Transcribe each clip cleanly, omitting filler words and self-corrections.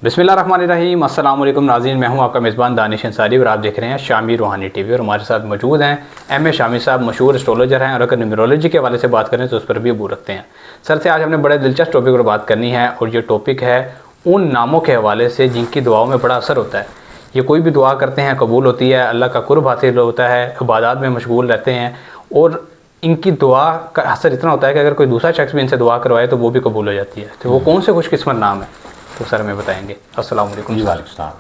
बिस्मिल्लाहिर्रहमानिर्रहीम। अस्सलाम वालेकुम नाज़रीन, मैं हूं आपका मेज़बान दानिश अंसारी और आप देख रहे हैं शामी रूहानी टीवी। और हमारे साथ मौजूद हैं एम ए शामी साहब, मशहूर एस्ट्रोलॉजर हैं और अगर न्यूमरोलॉजी के हवाले से बात करें तो उस पर भी अबू रखते हैं। सर से आज हमने बड़े दिलचस्प टॉपिक पर बात करनी है और ये टॉपिक है उन नामों के हवाले से जिनकी दुआओं में बड़ा असर होता है। ये कोई भी दुआ करते हैं कबूल होती है, अल्लाह का कुर्ब हासिल होता है, इबादत में मशगूल रहते हैं और इनकी दुआ का असर इतना होता है कि अगर कोई दूसरा शख्स भी इनसे दुआ करवाए तो वो भी कबूल हो जाती है। तो वो कौन से खुशकिस्मत नाम है तो सर हमें बताएंगे। अस्सलाम वालेकुम।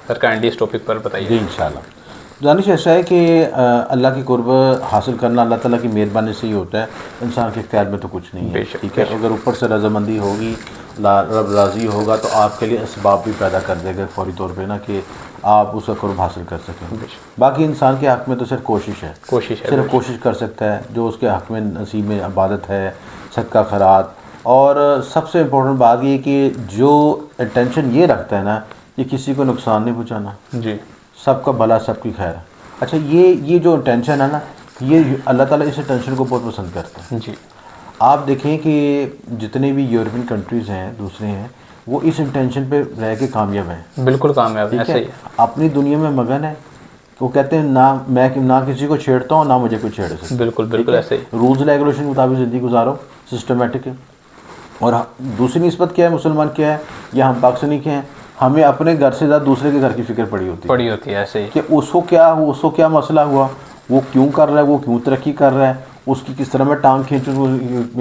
सर काइंडली इस टॉपिक पर बताइए। जी इंशाल्लाह। दानिश, ऐसा है कि अल्लाह की कुर्ब हासिल करना अल्लाह ताला की मेहरबानी से ही होता है, इंसान के इख्तियार में तो कुछ नहीं है। ठीक है, अगर ऊपर से रजामंदी होगी, रब राज़ी होगा तो आपके लिए असबाब भी पैदा कर देगा फौरी तौर पे ना कि आप उसका कुर्ब हासिल कर सकें। बाकी इंसान के हक़ में तो सिर्फ कोशिश है, सिर्फ कोशिश कर सकता है। जो उसके हक़ में नसीब में इबादत है, सदका खैरात, और सबसे इम्पोर्टेंट बात ये कि जो इंटेंशन ये रखता है ना कि किसी को नुकसान नहीं पहुँचाना जी, सबका भला सबकी खैर। अच्छा, ये जो टेंशन है ना, ये अल्लाह ताला इस टेंशन को बहुत पसंद करता है जी। आप देखें कि जितने भी यूरोपियन कंट्रीज़ हैं, दूसरे हैं, वो इस इंटेंशन पे रह के कामयाब हैं। बिल्कुल कामयाब है, अपनी दुनिया में मगन है। वो कहते हैं ना मैं ना किसी को छेड़ता हूँ ना मुझे कोई छेड़ सकता। बिल्कुल बिल्कुल ऐसे ही रूल्स रेगुलेशन के मुताबिक ज़िंदगी गुजारो, सिस्टमेटिक है। और दूसरी निस्बत क्या है, मुसलमान क्या है या हम पाकिस्तानी क्या हैं, हमें अपने घर से ज़्यादा दूसरे के घर की फ़िक्र पड़ी होती है ऐसे ही कि उसको क्या मसला हुआ, वो क्यों कर रहा है, वो क्यों तरक्की कर रहा है, उसकी किस तरह मैं टांग खींचूँ वो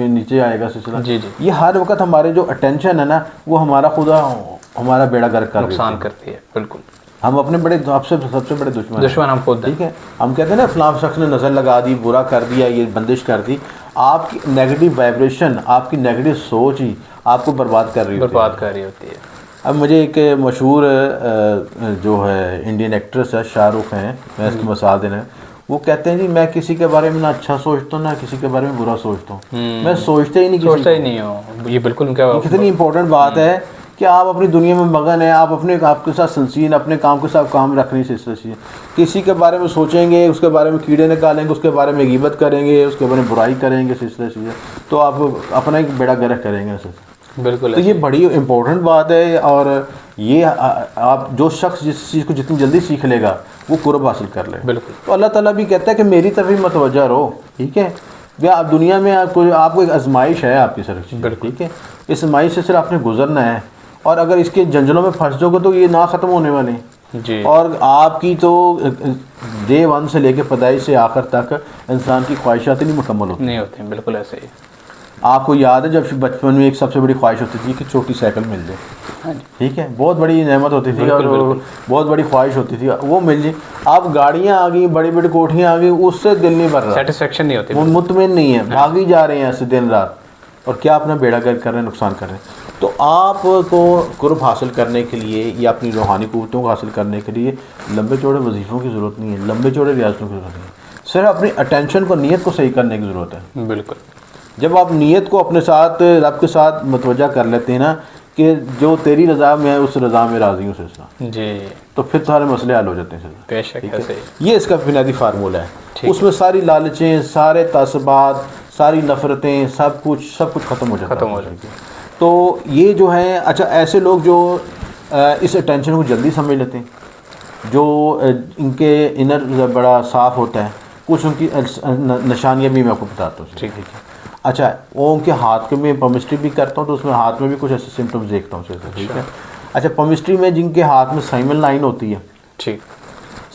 नीचे आएगा सिलसिला। जी जी, ये हर वक्त हमारे जो अटेंशन है ना वो हमारा बेड़ा गर्क कर नुकसान करती है। बिल्कुल, हम अपने सबसे बड़े दुश्मन हम खुद। ठीक है, हम कहते हैं ना फलां शख्स ने नज़र लगा दी, बुरा कर दिया, ये बंदिश कर दी। आपकी नेगेटिव वाइब्रेशन, आपकी नेगेटिव सोच ही आपको बर्बाद कर रही होती है। अब मुझे एक मशहूर जो है इंडियन एक्ट्रेस है, शाहरुख हैं, मैं इसकी मिसाल देना है, वो कहते हैं जी मैं किसी के बारे में ना अच्छा सोचता हूँ ना किसी के बारे में बुरा सोचता हूँ, मैं सोचता ही नहीं हूँ। ये बिल्कुल कितनी इंपॉर्टेंट बात है कि आप अपनी दुनिया में मगन हैं, आप आपके साथ संसीन, अपने काम के साथ काम रखने से चाहिए। किसी के बारे में सोचेंगे, उसके बारे में कीड़े निकालेंगे, उसके बारे में गिबत करेंगे, उसके बारे में बुराई करेंगे, सिलसिला चीज़ें, तो आप अपना एक बेड़ा गर्क करेंगे। बिल्कुल, तो ये बड़ी इम्पोर्टेंट बात है। और ये आप जो शख्स जिस चीज़ को जितनी जल्दी सीख लेगा वो कुर्ब हासिल कर ले। बिल्कुल, तो अल्लाह ताला भी कहता है कि मेरी तरफ ही मतवज्जा रहो। ठीक है, या आप दुनिया में आपको एक आजमाइश है आपकी सिर्फ, ठीक है, इस आजमाइश से सिर्फ आपने गुजरना है। और अगर इसके जंजलों में फंस जाओगे तो ये ना ख़त्म होने वाले जी। और आपकी तो डे 1 से लेकर पैदाइश से आखिर तक इंसान की ख्वाहिशात नहीं मुकम्मल नहीं होती। बिल्कुल ऐसे ही। आपको याद है जब बचपन में एक सबसे बड़ी ख्वाहिश होती थी कि छोटी साइकिल मिल जाए। ठीक है, बहुत बड़ी नेमत होती थी और बहुत बड़ी ख्वाहिश होती थी, वो मिल जाए। अब गाड़ियाँ आ गई, बड़ी बड़ी कोठियाँ आ गई, उससे दिल नहीं भर रहा, सेटिस्फेक्शन नहीं होती, वो मुतमिन नहीं है, भागी जा रहे हैं ऐसे दिन रात, और क्या अपना बेड़ा गर्क कर रहे हैं, नुकसान कर रहे हैं। तो आपको कुर्ब हासिल करने के लिए या अपनी रूहानी क़ुव्वतों को हासिल करने के लिए लंबे चौड़े वजीफ़ों की ज़रूरत नहीं है, लंबे चौड़े रियाज़तों की ज़रूरत नहीं है, सिर्फ अपनी अटेंशन को, नीयत को सही करने की ज़रूरत है। बिल्कुल, जब आप नीयत को अपने साथ रब के साथ मतवज्जा कर लेते हैं ना कि जो तेरी रज़ा में है उस रज़ा में राज़ी हूँ सिलसिला जी, तो फिर सारे मसले हल हो जाते हैं। बेशक है, ये इसका बुनियादी फार्मूला है। उसमें सारी लालचें, सारे तसबात, सारी नफ़रतें, सब कुछ ख़त्म हो जाता है। तो ये जो है, अच्छा, ऐसे लोग जो इस टेंशन को जल्दी समझ लेते हैं, जो इनके इनर बड़ा साफ़ होता है, कुछ उनकी निशानियाँ भी मैं आपको बताता हूँ। ठीक है, अच्छा, वो उनके हाथ में पमिस्ट्री भी करता हूँ तो उसमें हाथ में भी कुछ ऐसे सिम्टम्स देखता हूँ। ठीक है, अच्छा, पमिस्ट्री में जिनके हाथ में साइमन लाइन होती है, ठीक,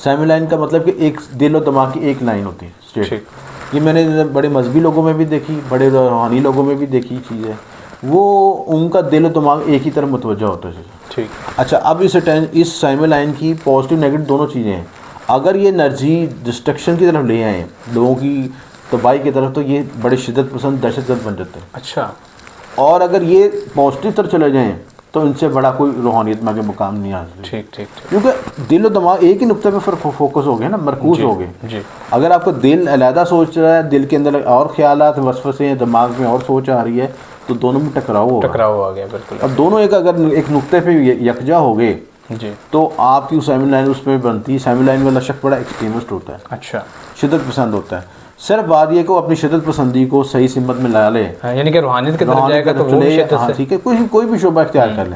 साइमन लाइन का मतलब कि एक दिल और दिमाग की एक लाइन होती है स्ट्रेट। ये मैंने बड़े मजहबी लोगों में भी देखी, बड़े रूहानी लोगों में भी देखी चीज़ है, वो उनका दिल और दिमाग एक ही तरफ मुतवज्जा होता है। ठीक, अच्छा, अब इस साइमन लाइन की पॉजिटिव नेगेटिव दोनों चीज़ें हैं। अगर ये एनर्जी डिस्ट्रक्शन की तरफ ले आए लोगों की तबाही की तरफ, तो ये बड़े शिद्दत पसंद दहशतगर्द बन जाते हैं। अच्छा, और अगर ये पॉजिटिव तरफ चले जाएँ तो इनसे बड़ा कोई रूहानियत में आगे मुकाम नहीं आ सकता। ठीक ठीक, क्योंकि दिल और दिमाग एक ही नुक्ते पे फोकस हो गए ना, मरकूज हो गए। अगर आपको दिल अलहदा सोच रहा है, दिल के अंदर और ख्यालात वसवसे हैं, दिमाग में और सोच आ रही है, तो दोनों में टकराव आ गया। बिल्कुल, अब दोनों अगर एक नुक्ते पे यकजा हो गए जी, तो आपकी साइमन लाइन उसमें बनती है। साइमन लाइन वाला शख्स बड़ा एक्सट्रीमिस्ट होता है, अच्छा, शिद्दत पसंद होता है। सिर्फ बात ये कि वो अपनी शिद्दत पसंदी को सही सिमत में ला ले, यानी कि रूहानियत की तरफ जाएगा तो वो शिद्दत से, ठीक है, कोई भी शोबा इख्तियार कर ले।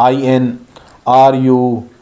IN, RU,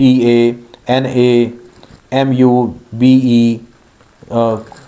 TA, NA, MU, BE,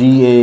GA,